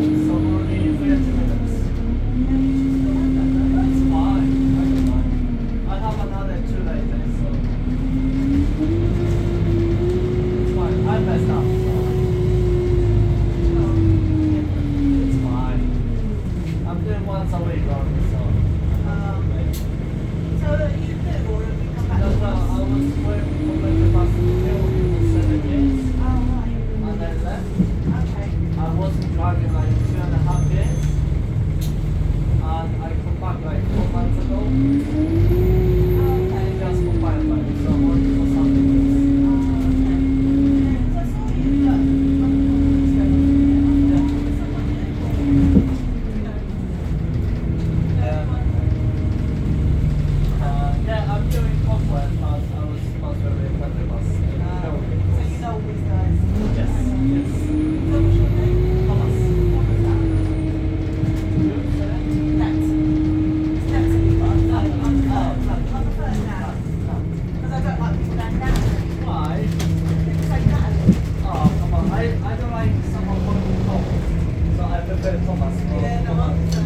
So only 30 minutes. That's fine. I don't mind. I have another 2 later, so it's fine. I messed up, so it's fine. I'm doing once a week only, so So are you new or have you come back? no, I was working for Metrobus ADL for 7 years, Oh, right. and then left. Okay. I wasn't driving like 2.5 years, and I come back like 4 months ago. Okay. Just for firefighting, so I'm working for something else. I saw you on the conference going on here. Yeah. Someone new or? Yeah. Yeah, I'm doing software, but I was sponsored with Metrobus. So you know all these guys? Yes, yes. So what's your name? Thomas. What was that? You, sir? Net. It's Natalie, but I'm prefer Nat. Because I don't like people named Natalie. Why? People say Natalie. Oh, come on. I don't like someone calling me Thomas, so I prefer Thomas. Yeah, no, I'm the